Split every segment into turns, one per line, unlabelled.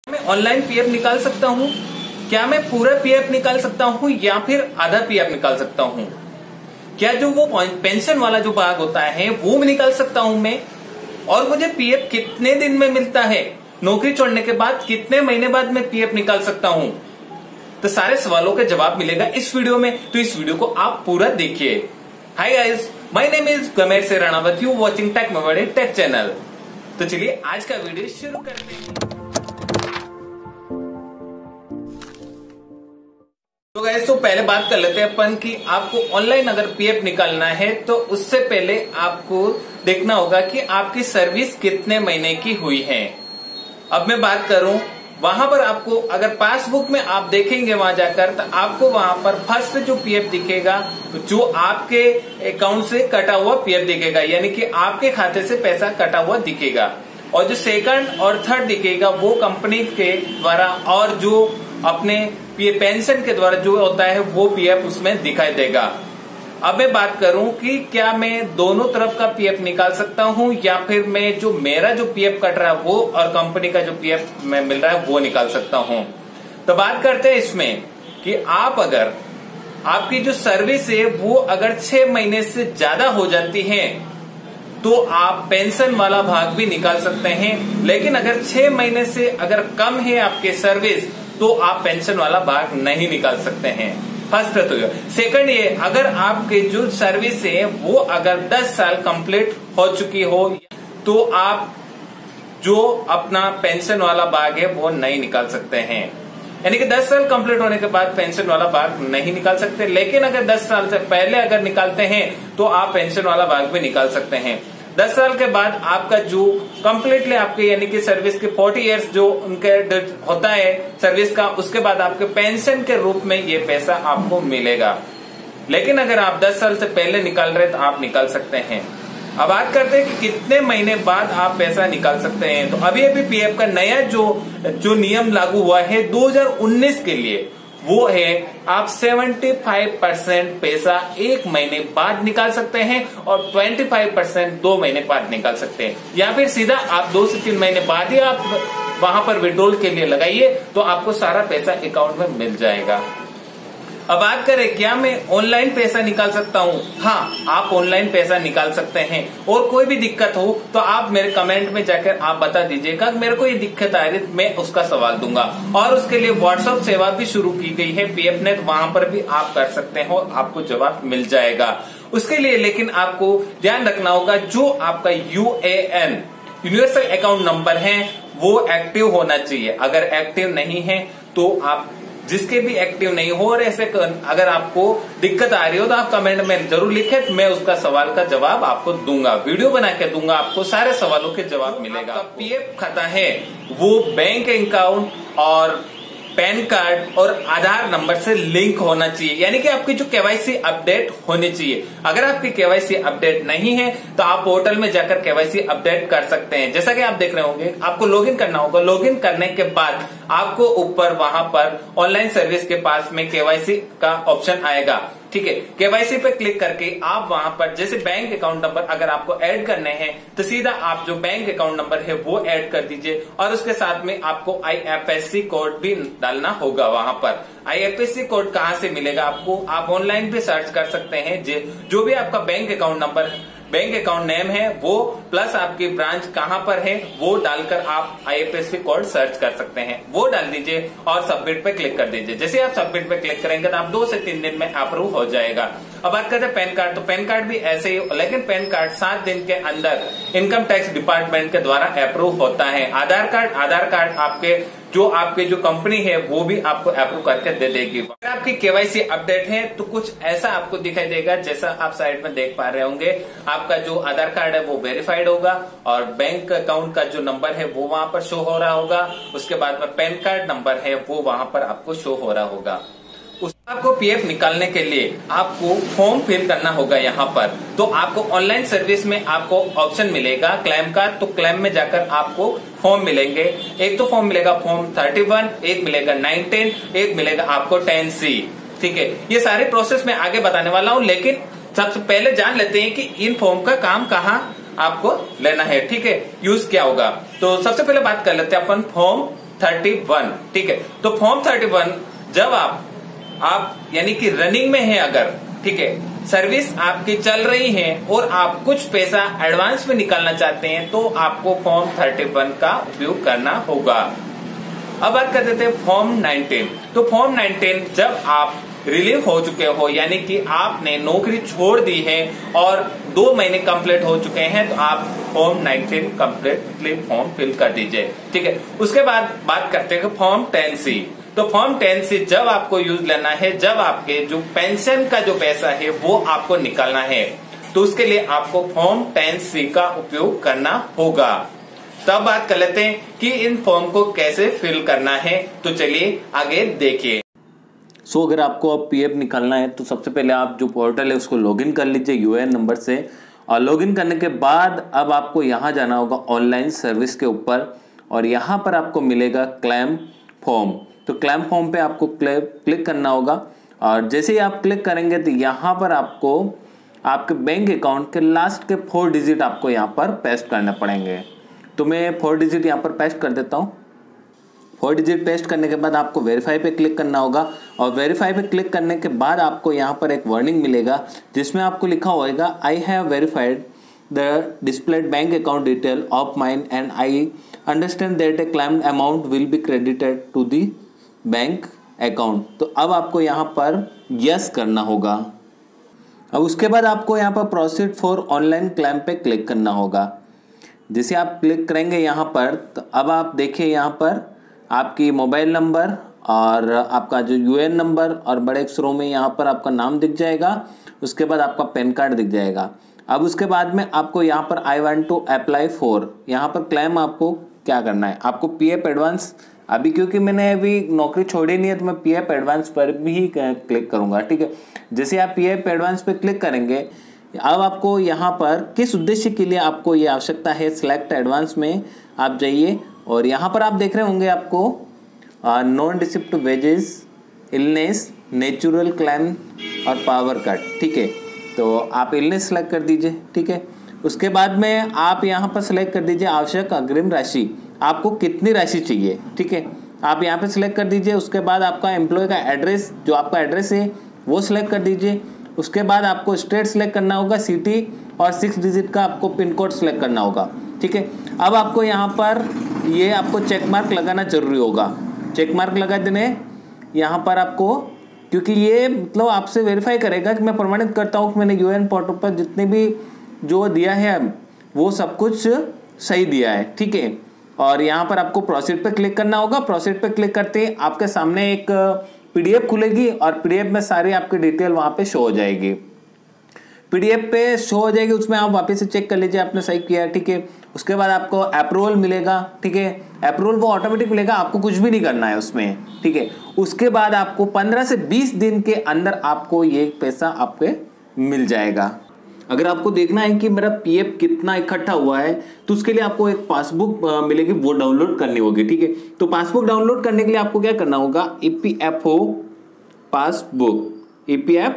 मैं online PF निकाल सकता हूँ? क्या मैं पूरा पीएफ निकाल सकता हूँ या फिर आधा पीएफ निकाल सकता हूँ? क्या जो वो पेंशन वाला जो भाग होता है वो भी निकाल सकता हूँ मैं? और मुझे पीएफ कितने दिन में मिलता है? नौकरी छोड़ने के बाद कितने महीने बाद मैं पीएफ निकाल सकता हूँ? तो सारे सवालों के जवाब मिलेगा इस वीडियो में, तो इस वीडियो को आप पूरा देखिए। Hi guys, my name is Gamesh से Ranawat, you watching tech Mewari tech channel. तो चलिए आज का वीडियो शुरू करते हैं। तो गाइस, तो पहले बात कर लेते हैं अपन कि आपको ऑनलाइन अगर पीएफ निकालना है तो उससे पहले आपको देखना होगा कि आपकी सर्विस कितने महीने की हुई है। अब मैं बात करूं, वहां पर आपको अगर पासबुक में आप देखेंगे वहां जाकर, तो आपको वहां पर फर्स्ट जो पीएफ दिखेगा जो आपके अकाउंट से कटा हुआ पीएफ दिखेगा, यानी कि आपके खाते से पैसा कटा हुआ दिखेगा। और जो सेकंड और थर्ड दिखेगा वो कंपनी के द्वारा और जो अपने पेंशन के द्वारा जो होता है वो पीएफ उसमें दिखाई देगा। अब मैं बात करूं कि क्या मैं दोनों तरफ का पीएफ निकाल सकता हूं या फिर मैं जो मेरा जो पीएफ कट रहा है वो और कंपनी का जो पीएफ में मिल रहा है वो निकाल सकता हूं। तो बात करते हैं इसमें कि आप अगर आपकी जो सर्विस है वो अगर 6 महीने से ज्यादा हो जाती है तो आप पेंशन वाला भाग भी निकाल सकते हैं, लेकिन अगर 6 महीने से अगर कम है आपके सर्विस तो आप पेंशन वाला भाग नहीं निकाल सकते हैं। फर्स्ट तो सेकंड ये, अगर आपके जो सर्विस है वो अगर 10 साल कंप्लीट हो चुकी हो तो आप जो अपना पेंशन वाला भाग है वो नहीं निकाल सकते हैं। यानी कि 10 साल कंप्लीट होने के बाद पेंशन वाला भाग नहीं निकाल सकते, लेकिन अगर 10 साल से पहले अगर निकालते हैं तो आप पेंशन वाला भाग भी निकाल सकते हैं। 10 साल के बाद आपका जो कम्प्लीटली आपके यानी कि सर्विस के 40 इयर्स जो उनके होता है सर्विस का, उसके बाद आपके पेंशन के रूप में ये पैसा आपको मिलेगा। लेकिन अगर आप 10 साल से पहले निकाल रहे तो आप निकाल सकते हैं। अब बात करते हैं कि कितने महीने बाद आप पैसा निकाल सकते हैं। तो अभी पीएफ का नया जो नियम लागू हुआ है 2019 के लिए, वो है आप 75% पैसा 1 महीने बाद निकाल सकते हैं और 25% 2 महीने बाद निकाल सकते हैं, या फिर सीधा आप 2 से 3 महीने बाद ही आप वहां पर विड्रॉल के लिए लगाइए तो आपको सारा पैसा अकाउंट में मिल जाएगा। अब बात करें क्या मैं ऑनलाइन पैसा निकाल सकता हूँ? हाँ, आप ऑनलाइन पैसा निकाल सकते हैं। और कोई भी दिक्कत हो तो आप मेरे कमेंट में जाकर आप बता दीजिएगा, मेरे को ये दिक्कत आ रही है, मैं उसका सवाल दूंगा। और उसके लिए व्हाट्सएप सेवा भी शुरू की गई है पीएफ नेट, वहां पर भी आप कर सकते हो, आपको जवाब मिल जाएगा। उसके लिए लेकिन आपको ध्यान रखना होगा जो आपका यूएएन यूनिवर्सल अकाउंट नंबर है वो एक्टिव होना चाहिए। अगर एक्टिव नहीं है तो आप जिसके भी एक्टिव नहीं हो और ऐसे अगर आपको दिक्कत आ रही हो तो आप कमेंट में जरूर लिखें, मैं उसका सवाल का जवाब आपको दूंगा, वीडियो बना के दूंगा, आपको सारे सवालों के जवाब मिलेगा। पीएफ खाता है वो बैंक अकाउंट और पैन कार्ड और आधार नंबर से लिंक होना चाहिए, यानी कि आपकी जो केवाईसी अपडेट होनी चाहिए। अगर आपकी केवाईसी अपडेट नहीं है तो आप पोर्टल में जाकर केवाईसी अपडेट कर सकते हैं। जैसा कि आप देख रहे होंगे, आपको लॉगिन करना होगा। लॉगिन करने के बाद आपको ऊपर वहां पर ऑनलाइन सर्विस के पास में केवाईसी का ऑप्शन आएगा, ठीक है। केवाईसी पे क्लिक करके आप वहां पर जैसे बैंक अकाउंट नंबर अगर आपको ऐड करने हैं तो सीधा आप जो बैंक अकाउंट नंबर है वो ऐड कर दीजिए और उसके साथ में आपको आईएफएससी कोड भी डालना होगा। वहां पर आईएफएससी कोड कहां से मिलेगा आपको, आप ऑनलाइन भी सर्च कर सकते हैं। जो भी आपका bank account number bank account name है वो प्लस आपकी ब्रांच कहां पर है वो डालकर आप आईएफएससी कोड सर्च कर सकते हैं, वो डाल दीजिए और सबमिट पे क्लिक कर दीजिए। जैसे आप सबमिट पे क्लिक करेंगे तो आप 2 से 3 दिन में अप्रूव हो जाएगा। अब बात करते हैं पैन कार्ड, तो पैन कार्ड भी ऐसे ही, लेकिन पैन कार्ड 7 दिन के अंदर इनकम टैक्स डिपार्टमेंट के द्वारा अप्रूव होता है। आधार कार्ड आपके जो कंपनी है वो भी आपको अप्रूव करके दे देगी। अगर आपकी केवाईसी अपडेट है तो कुछ ऐसा आपको दिखाई देगा, जैसा आप साइड में देख पा रहे होंगे। आपका जो आधार कार्ड है वो वेरीफाइड होगा और बैंक अकाउंट का जो नंबर है वो वहां पर शो हो रहा होगा। उसके बाद में पैन कार्ड नंबर है वो वहां पर आपको शो हो रहा होगा। आपको पीएफ निकालने के लिए आपको फॉर्म फिल करना होगा। यहाँ पर तो आपको ऑनलाइन सर्विस में आपको ऑप्शन मिलेगा क्लेम का, तो क्लेम में जाकर आपको फॉर्म मिलेंगे। एक तो फॉर्म मिलेगा फॉर्म 31, एक मिलेगा 910, एक मिलेगा आपको 10C, ठीक है। ये सारे प्रोसेस मैं आगे बताने वाला हूँ, लेकिन सबसे पहले जान लेते हैं कि इन फॉर्म का काम कहाँ आपको लेना है, ठीक है, यूज क्या होगा। तो सबसे पहले बात कर लेते हैं अपन फॉर्म 31, ठीक है। तो फॉर्म 31 जब आप यानी कि रनिंग में है अगर, ठीक है, सर्विस आपकी चल रही है और आप कुछ पैसा एडवांस में निकालना चाहते हैं तो आपको फॉर्म 31 का उपयोग करना होगा। अब बात कर देते हैं फॉर्म 19। तो फॉर्म 19 जब आप रिलीव हो चुके हो, यानी कि आपने नौकरी छोड़ दी है और 2 महीने कंप्लीट हो चुके हैं, तो आप फॉर्म 19 कंप्लीटली फॉर्म फिल कर दीजिए, ठीक है। उसके बाद बात करते हैं फॉर्म 10C। तो फॉर्म 10C जब आपको यूज लेना है जब आपके जो पेंशन का जो पैसा है वो आपको निकालना है, तो उसके लिए आपको फॉर्म 10C का उपयोग करना होगा। तब बात कर लेते हैं कि इन फॉर्म को कैसे फिल करना है, तो चलिए आगे देखिए।
अगर आपको अब पीएफ निकालना है तो सबसे पहले आप जो पोर्टल है उसको लॉगिन कर लीजिए यूएएन नंबर से, और लॉगिन करने के बाद अब आपको यहाँ जाना होगा ऑनलाइन सर्विस के ऊपर, और यहाँ पर आपको मिलेगा क्लेम फॉर्म। तो क्लेम फॉर्म पे आपको क्लिक करना होगा, और जैसे ही आप क्लिक करेंगे तो यहाँ पर आपको आपके बैंक अकाउंट के लास्ट के 4 डिजिट आपको यहाँ पर पेस्ट करने पड़ेंगे। तो मैं 4 डिजिट यहाँ पर पेस्ट कर देता हूँ। 4 डिजिट पेस्ट करने के बाद आपको वेरीफाई पे क्लिक करना होगा, और वेरीफाई पे क्लिक करने के बाद आपको यहाँ पर एक वार्निंग मिलेगा जिसमें आपको लिखा होगा I have verified the displayed bank account detail of mine and I understand that a claimed amount will be credited to the bank account. तो अब आपको यहाँ पर यस करना होगा। अब उसके बाद आपको यहाँ पर प्रोसीड फॉर ऑनलाइन क्लेम पे क्लिक करना होगा। जैसे आप क्लिक करेंगे यहाँ पर, तो अब आप देखिए यहाँ पर आपकी मोबाइल नंबर और आपका जो यूएएन नंबर और बड़े अक्षरों में यहाँ पर आपका नाम दिख जाएगा। उसके बाद आपका पैन कार्ड दिख जाएगा। अब उसके बाद में आपको यहाँ पर I want to apply for, यहाँ पर क्लेम आपको क्या करना है, आपको पीएफ एडवांस, अभी क्योंकि मैंने अभी नौकरी छोड़ी नहीं है तो मैं पीएफ एडवांस पर भी क्लिक करूंगा, ठीक है। जैसे आप पीएफ एडवांस पे क्लिक करेंगे, अब आपको यहाँ पर किस उद्देश्य के लिए आपको ये आवश्यकता है, सिलेक्ट एडवांस में आप जाइए, और यहाँ पर आप देख रहे होंगे आपको non receipt wages, illness, natural claim और पावर कट, ठीक है। तो आप इलनेस सेलेक्ट कर दीजिए, ठीक है। उसके बाद में आप यहाँ पर सेलेक्ट कर दीजिए आवश्यक अग्रिम राशि, आपको कितनी राशि चाहिए, ठीक है। आप यहाँ पे सिलेक्ट कर दीजिए। उसके बाद आपका एम्प्लॉय का एड्रेस, जो आपका एड्रेस है वो सिलेक्ट कर दीजिए। उसके बाद आपको स्टेट सिलेक्ट करना होगा, सिटी, और 6 डिजिट का आपको पिन कोड सिलेक्ट करना होगा, ठीक है। अब आपको यहाँ पर ये आपको चेक मार्क लगाना जरूरी होगा। चेक मार्क लगा देने यहाँ पर आपको, क्योंकि ये मतलब आपसे वेरीफाई करेगा कि मैं प्रमाणित करता हूँ कि मैंने यूएएन पोर्टल पर जितने भी जो दिया है वो सब कुछ सही दिया है, ठीक है। और यहाँ पर आपको प्रोसीड पे क्लिक करना होगा। प्रोसीड पे क्लिक करते ही आपके सामने एक पीडीएफ खुलेगी, और पीडीएफ में सारी आपकी डिटेल वहाँ पे शो हो जाएगी। पीडीएफ पे शो हो जाएगी, उसमें आप वापस से चेक कर लीजिए आपने सही किया है, ठीक है। उसके बाद आपको अप्रूवल मिलेगा, ठीक है। अप्रूवल वो ऑटोमेटिक मिलेगा, आपको कुछ भी नहीं करना है उसमें, ठीक है। उसके बाद आपको 15 से 20 दिन के अंदर आपको ये पैसा आपके मिल जाएगा। अगर आपको देखना है कि मेरा पीएफ कितना इकट्ठा हुआ है, तो उसके लिए आपको एक पासबुक मिलेगी, वो डाउनलोड करनी होगी, ठीक है। तो पासबुक डाउनलोड करने के लिए आपको क्या करना होगा, EPFO passbook, EPF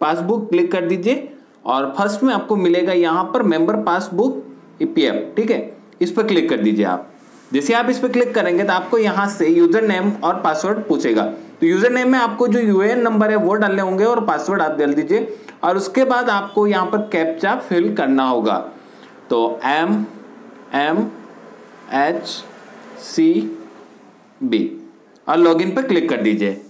passbook click कर दीजिए, और फर्स्ट में आपको मिलेगा यहाँ पर मेंबर पासबुक ईपीएफ, ठीक है। इस पर क्लिक कर दीजिए आप। जैसे आप इस पर क्लिक करेंगे तो आपको यहाँ से यूजर नेम और पासवर्ड पूछेगा। तो यूजर नेम में आपको जो यूएएन नंबर है वो डालने होंगे, और पासवर्ड आप डाल दीजिए, और उसके बाद आपको यहाँ पर कैप्चा फिल करना होगा। तो MMHCB और लॉगिन पर क्लिक कर दीजिए।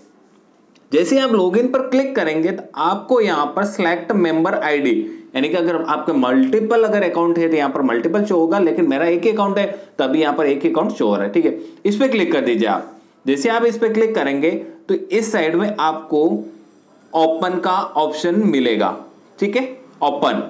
जैसे आप लॉगिन पर क्लिक करेंगे तो आपको यहाँ पर सिलेक्ट मेंबर आईडी, यानी कि अगर आपके मल्टीपल अगर अकाउंट है तो यहाँ पर मल्टीपल शो होगा, लेकिन मेरा एक ही अकाउंट है तभी यहाँ पर एक ही अकाउंट शो हो रहा है, ठीक है। इस पर क्लिक कर दीजिए आप। जैसे आप इस पर क्लिक करेंगे तो इस साइड में आपको ओपन का ऑप्शन मिलेगा, ठीक है, ओपन।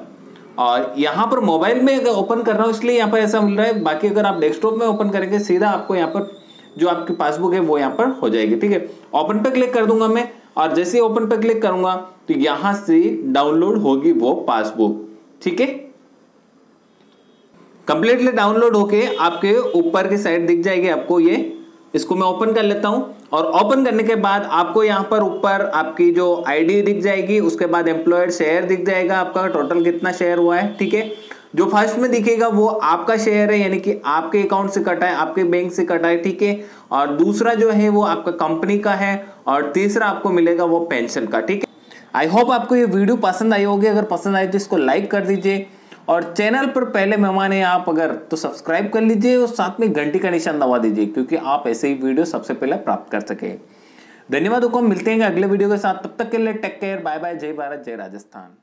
और यहाँ पर मोबाइल में अगर ओपन कर रहा हूँ इसलिए यहाँ पर ऐसा मिल रहा है, बाकी अगर आप डेस्कटॉप में ओपन करेंगे सीधा आपको यहाँ पर जो आपकी पासबुक है वो यहाँ पर हो जाएगी, ठीक है। ओपन पे क्लिक कर दूंगा मैं, और जैसे ही ओपन पे क्लिक करूंगा तो यहां से डाउनलोड होगी वो पासबुक, ठीक है। कंप्लीटली डाउनलोड होके आपके ऊपर की साइड दिख जाएगी आपको ये। इसको मैं ओपन कर लेता हूं, और ओपन करने के बाद आपको यहाँ पर ऊपर आपकी जो आईडी दिख जाएगी, उसके बाद एम्प्लॉयड शेयर दिख जाएगा, आपका टोटल कितना शेयर हुआ है, ठीक है। जो फर्स्ट में दिखेगा वो आपका शेयर है, यानी कि आपके अकाउंट से कटा है, आपके बैंक से कटा है, ठीक है। और दूसरा जो है वो आपका कंपनी का है, और तीसरा आपको मिलेगा वो पेंशन का, ठीक है। आई होप आपको ये वीडियो पसंद आई होगी। अगर पसंद आई तो इसको लाइक कर दीजिए, और चैनल पर पहले मेहमान हैं आप अगर तो सब्सक्राइब कर लीजिए, और साथ में घंटी का निशान दबा दीजिए, क्योंकि आप ऐसे ही वीडियो सबसे पहले प्राप्त कर सके। धन्यवाद। मिलते हैं अगले वीडियो के साथ, तब तक के लिए टेक केयर, बाय बाय, जय भारत, जय राजस्थान।